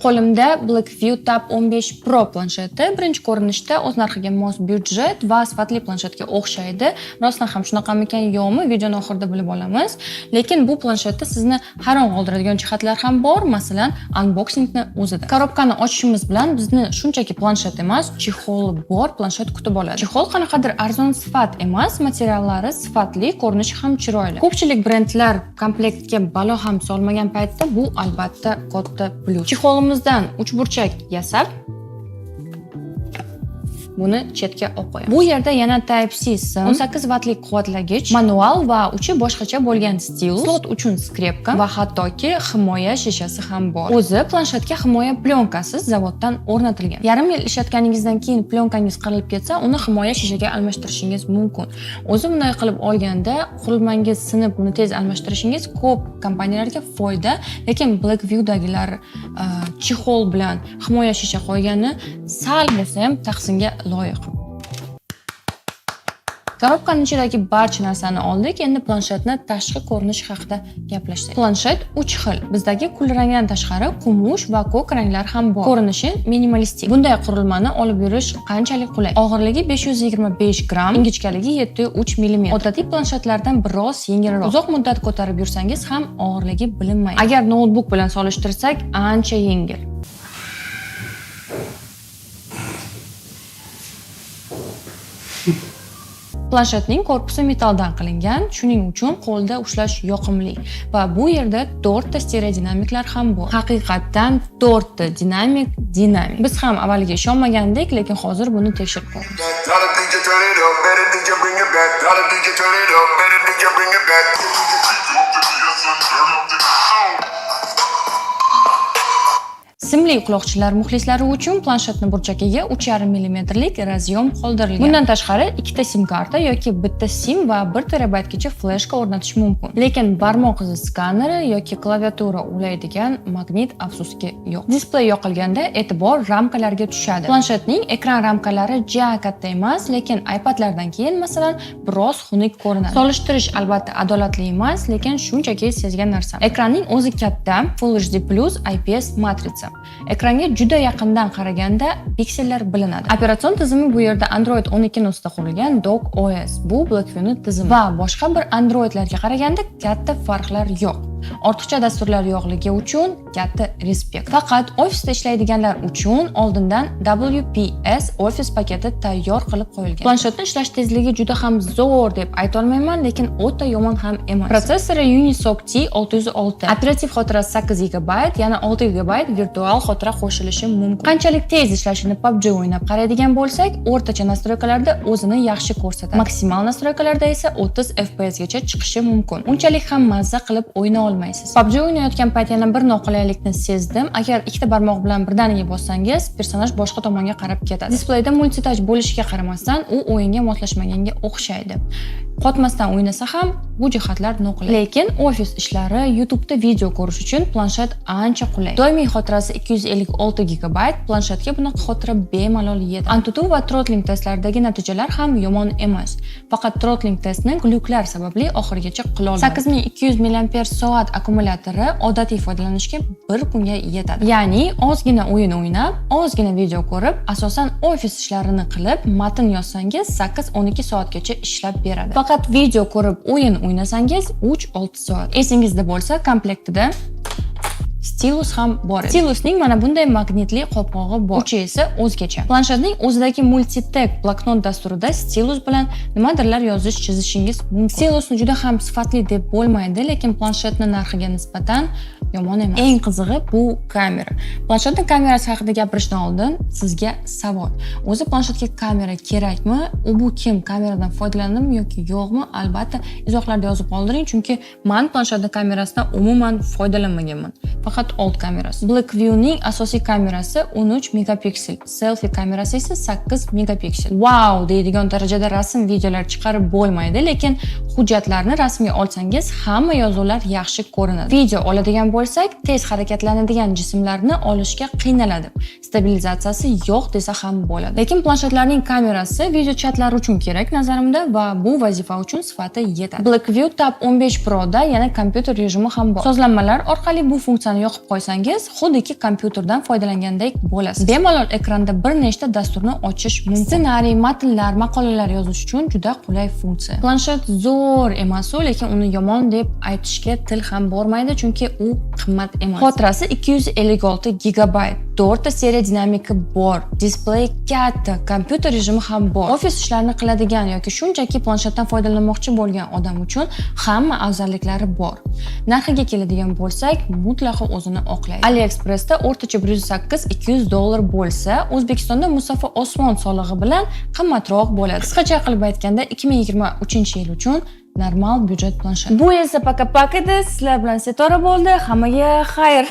Qo'limda Blackview Tab 15 Pro plansheti birinchi ko'rinishda o'z narxiga mos byudjet va sifatli planshetga o'xshaydi. Rostdan ham shunaqamikan yo'qmi, videoni oxirida bilib olamiz. Lekin bu planshetda sizni hayron qoldiradigan jihatlar ham bor, masalan, unboxingni o'zida. Korobkani ochishimiz bilan bizni shunchaki planshet emas, chexoli bor planshet kutib oladi. Chexol qanaqadir arzon sifat emas, materiallari sifatli, ko'rinishi ham chiroyli. Ko'pchilik brendlar komplektga balo ham solmagan paytda bu albatta katta plyus. Chexolimizdan uchburchak yasab buni chetga olib qo'yamiz. Bu yerda yana Type-C sim, 18 vatlik quvvatlagich, manual va uchi boshqacha bo'lgan stilus, slot uchun skripka va hattoki himoya shishasi ham bor. O'zi planshetga himoya plyonkasi zavoddan o'rnatilgan. Yarim yil ishlatganingizdan keyin plyonkangiz qirilib ketsa, uni himoya shishaga almashtirishingiz mumkin. O'zi bunday qilib olganda qurilmangiz sinib, uni tez almashtirishingiz ko'p kompaniyalarga foyda, lekin Blackview'dagilar chexol bilan himoya shisha qo'ygani sal bo'lsa ham tahsinga loyiq. Korobkaning ichidagi barcha narsani oldik. Endi planshetni tashqi ko'rinishi haqida gaplashsak. Planshet 3 xil. Bizdagi kul rangdan tashqari kumush va ko'k ranglar ham bor. Ko'rinishi minimalistik. Bunday qurilmani olib yurish qanchalik qulay. Og'irligi 525 gramm, ingichkaligi 7.3 mm. Odatiy planshetlardan biroz yengilroq. Uzoq muddat ko'tarib yursangiz ham og'irligi bilinmaydi. Agar noutbuk bilan solishtirsak, ancha yengil. Planshetning korpusi metalldan qilingan, shuning uchun qo'lda ushlash yoqimli va bu yerda 4 ta stereodinamiklar ham bor. Haqiqatdan 4 ta dinamik. Biz ham avvaliga ishonmagandik, lekin hozir buni tekshirib ko'ramiz. Simli quloqchinlar muxlislari uchun planshetning burchagiga 3,5 mm lik razyom qoldirilgan. Bundan tashqari ikkita sim karta yoki bitta sim va 1 terabaytgacha fleshka o'rnatish mumkin. Lekin barmoq izi skaneri yoki klaviatura ulaydigan magnit afsuski yo'q. Displey yoqilganda e'tibor ramkalarga tushadi. Planshetning ekran ramkalari ja katta emas, lekin iPadlardan keyin masalan biroz xunuk ko'rinadi. Solishtirish albatta adolatli emas, lekin shunchaki sezgan narsa. Ekranning o'zi katta, Full HD+ IPS matritsa. Ekranga juda yaqindan qaraganda piksellar bilinadi. Operatsion tizimi bu yerda Android 12 ning ustida qurilgan Dock OS. Bu Blackview'ning tizimi va boshqa bir Androidlarga qaraganda katta farqlar yo'q. Ortiqcha dasturlar yo'qligi uchun katta respekt. Faqat ofisda ishlaydiganlar uchun oldindan WPS Office paketi tayyor qilib qo'yilgan. Planshetning ishlash tezligi juda ham zo'r deb ayta olmayman, lekin o'ta yomon ham emas. Protsessori Unisoc T606, operativ xotirasi 8 GB, yana 6 GB virtual xotira qo'shilishi mumkin. Qanchalik tez ishlashini PUBG o'ynab qaraydigan bo'lsak, o'rtacha nastroykalarda o'zini yaxshi ko'rsatadi. Maksimal nastroykalarda esa 30 FPS gacha chiqishi mumkin. Unchalik ham mazza qilib o'yna olmaysiz. PUBG o'ynayotgan payt yana bir noqulaylikni sezdim. Agar ikkita barmoq bilan birdaniga bossangiz, personaj boshqa tomonga qarab ketadi. Displeyda multitouch bo'lishiga qaramasdan, u o'yinga moslashmaganga o'xshaydi. Qotmasdan o'ynasa ham bu jihatlar noqulay. Lekin ofis ishlari, YouTube'da video ko'rish uchun planshet ancha qulay. Doimiy xotirasi 256 GB, planshetga bunaqa xotira bemalol yetadi. AnTuTu va throttling testlaridagi natijalar ham yomon emas. Faqat throttling testning gluklar sababli oxirigacha qila olmadi. 8200 mAh akkumulyatori odatiy foydalanishga 1 kunga yetadi. Ya'ni ozgina o'yin o'ynab, ozgina video ko'rib, asosan ofis ishlarini qilib, matn yozsangiz 8-12 soatgacha ishlab beradi. Faqat video ko'rib, o'yin o'ynasangiz 3-6 soat. Esingizda bo'lsa, komplektida stilus ham bor. Stilusning mana bunday magnitli qopqog'i bor. Uchi esa o'zgacha. Planshetning o'zidagi multitek bloknot dasturida stilus bilan nimadirlar yozish, chizishingiz mumkin. Stilusni juda ham sifatli deb bo'lmaydi, lekin planshetning narxiga nisbatan yomon emas. Eng qizig'i bu kamera. Planshetning kamerasi haqida gapirishdan oldin sizga savol. O'zi planshetga kamera kerakmi? Bu kim? Kameradan foydalanadimi yoki yo'qmi? Albatta izohlarda yozib qoldiring, chunki men planshetning kamerasidan umuman foydalanmaganman. Faqat old kamerasi. Blackview'ning asosiy kamerasi 13 megapiksel, selfie kamerasi esa 8 megapiksel. Wow deydigan darajada rasm videolar chiqarib bo'lmaydi, lekin hujjatlarni rasmga olsangiz hamma yozuvlar yaxshi ko'rinadi. Video oladigan bo'lsak, tez harakatlanadigan jismlarni olishga qiynaladi. Stabilizatsiyasi yo'q desa ham bo'ladi. Lekin planshetlarning kamerasi video chatlar uchun kerak nazarimda va bu vazifa uchun sifati yetadi. Blackview Tab 15 Pro da yana kompyuter rejimi ham bor. Sozlanmalar orqali bu funksiyani yoqib qo'ysangiz, xuddiki kompyuterdan foydalangandek bo'lasiz. Bemalol ekranda bir nechta dasturni ochish mumkin. Ssenariy, matnlar, maqolalar yozish uchun juda qulay funksiya. Planshet zo'r emas-u, lekin uni yomon deb aytishga til ham bormaydi, chunki u qimmat emas. Xotirasi 256 GB, 4 ta seriya dinamiki bor, displey katta, kompyuter rejimi ham bor. Ofis ishlarini qiladigan yoki shunchaki planshetdan foydalanmoqchi bo'lgan odam uchun hamma afzalliklari bor. Narxiga keladigan bo'lsak, mutlaqo o'zini oqlaydi. AliExpressda o'rtacha $108-200 bo'lsa, O'zbekistonda musaffo osmon solig'i bilan qimmatroq bo'ladi. Qisqacha qilib aytganda, 2023-yil uchun normal byudjet planshet. Bu esa paka-paka edi. Sizlar bilan Setora bo'ldi. Hammaga xayr.